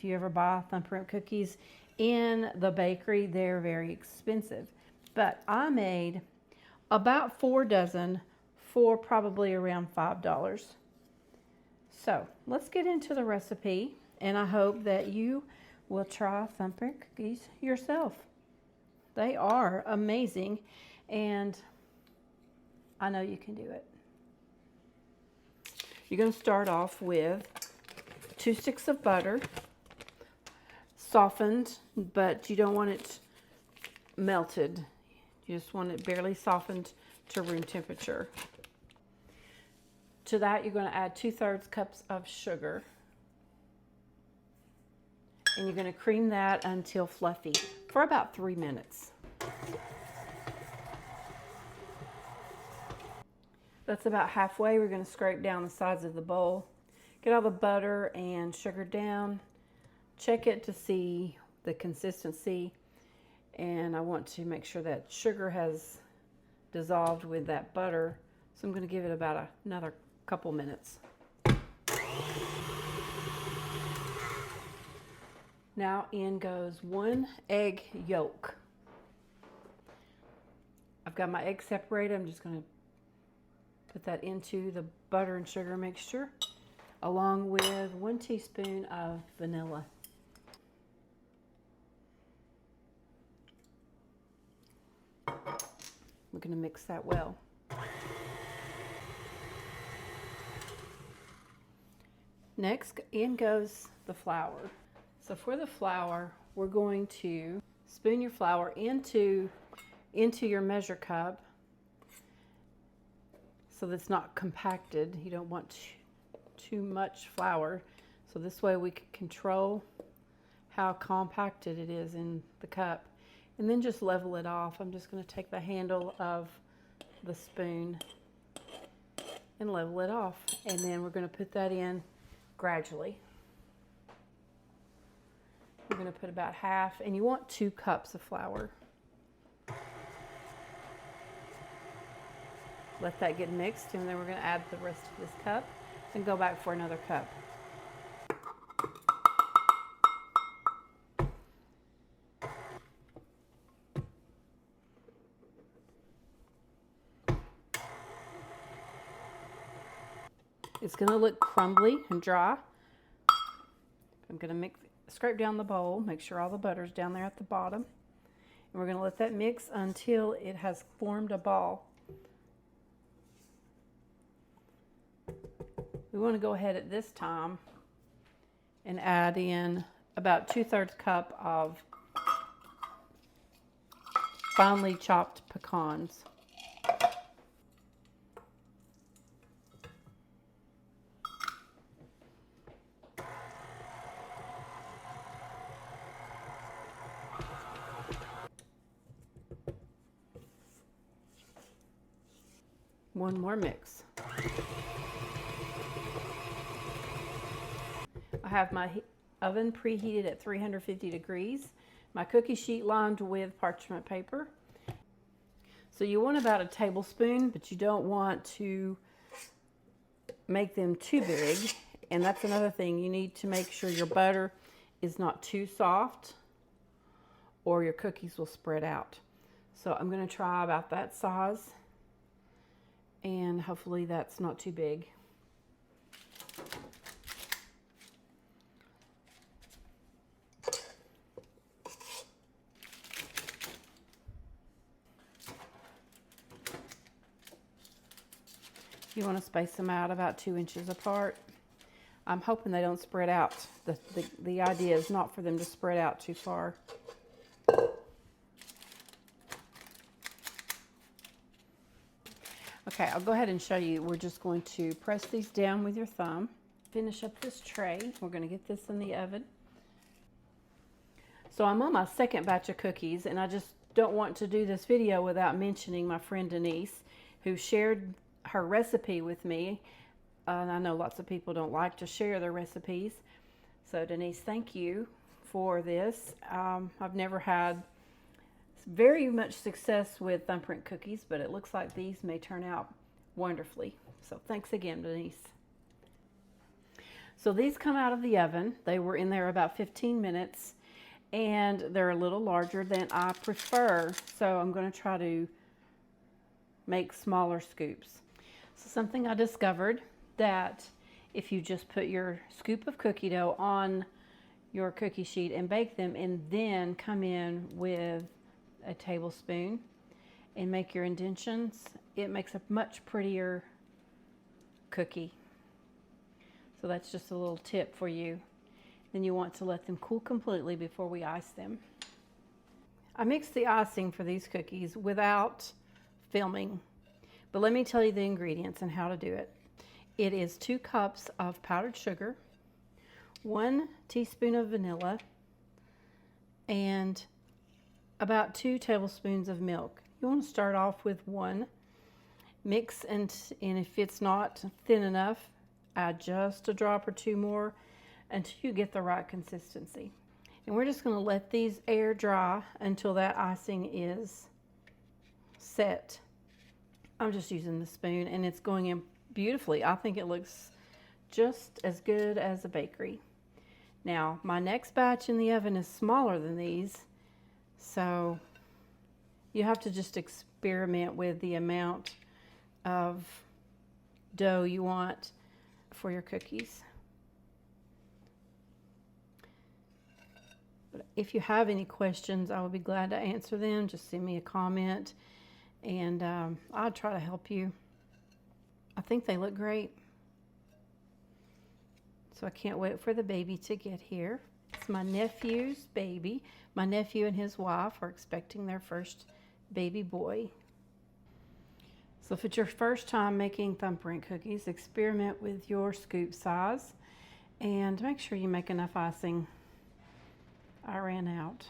If you ever buy Thumbprint cookies in the bakery, they're very expensive. But I made about 4 dozen for probably around $5. So let's get into the recipe, and I hope that you will try Thumbprint cookies yourself. They are amazing, and I know you can do it. You're going to start off with 2 sticks of butter, softened, but you don't want it melted. You just want it barely softened to room temperature. To that, you're going to add 2/3 cups of sugar. And you're going to cream that until fluffy for about 3 minutes. That's about halfway. We're going to scrape down the sides of the bowl. Get all the butter and sugar down. Check it to see the consistency. And I want to make sure that sugar has dissolved with that butter. So I'm going to give it about another couple minutes. Now in goes 1 egg yolk. I've got my egg separated. I'm just going to put that into the butter and sugar mixture, along with 1 teaspoon of vanilla. We're going to mix that well. Next, in goes the flour. So for the flour, we're going to spoon your flour into your measure cup so that it's not compacted. You don't want too much flour. So this way we can control how compacted it is in the cup. And then just level it off. I'm just going to take the handle of the spoon and level it off. And then we're going to put that in gradually. We're going to put about half, and you want 2 cups of flour. Let that get mixed, and then we're going to add the rest of this cup and go back for another cup. It's going to look crumbly and dry. I'm going to scrape down the bowl, make sure all the butter's down there at the bottom. And we're going to let that mix until it has formed a ball. We want to go ahead at this time and add in about 2/3 cup of finely chopped pecans. One more mix. I have my oven preheated at 350 degrees. My cookie sheet lined with parchment paper. So you want about a tablespoon, but you don't want to make them too big. And that's another thing. You need to make sure your butter is not too soft or your cookies will spread out. So I'm going to try about that size. And hopefully that's not too big. You want to space them out about 2 inches apart. I'm hoping they don't spread out. The idea is not for them to spread out too far. Okay, I'll go ahead and show you. We're just going to press these down with your thumb. Finish up this tray. We're going to get this in the oven. So I'm on my second batch of cookies, and I just don't want to do this video without mentioning my friend Denise, who shared her recipe with me. And I know lots of people don't like to share their recipes. So Denise, thank you for this. I've never had very much success with Thumbprint cookies, but it looks like these may turn out wonderfully. So thanks again, Denise. So these come out of the oven. They were in there about 15 minutes, and they're a little larger than I prefer. So I'm going to try to make smaller scoops. So something I discovered, that if you just put your scoop of cookie dough on your cookie sheet and bake them, and then come in with a tablespoon and make your indentions, it makes a much prettier cookie. So that's just a little tip for you. Then you want to let them cool completely before we ice them. I mixed the icing for these cookies without filming, but let me tell you the ingredients and how to do it. It is 2 cups of powdered sugar, 1 teaspoon of vanilla, and about 2 tablespoons of milk. You want to start off with 1. Mix, and if it's not thin enough, add just a drop or 2 more until you get the right consistency. And we're just going to let these air dry until that icing is set. I'm just using the spoon, and it's going in beautifully. I think it looks just as good as a bakery. Now, my next batch in the oven is smaller than these, so you have to just experiment with the amount of dough you want for your cookies. But if you have any questions, I would be glad to answer them. Just send me a comment, and I'll try to help you. I think they look great. So I can't wait for the baby to get here. It's my nephew's baby. My nephew and his wife are expecting their first baby boy. So if it's your first time making Thumbprint cookies, experiment with your scoop size and make sure you make enough icing. I ran out.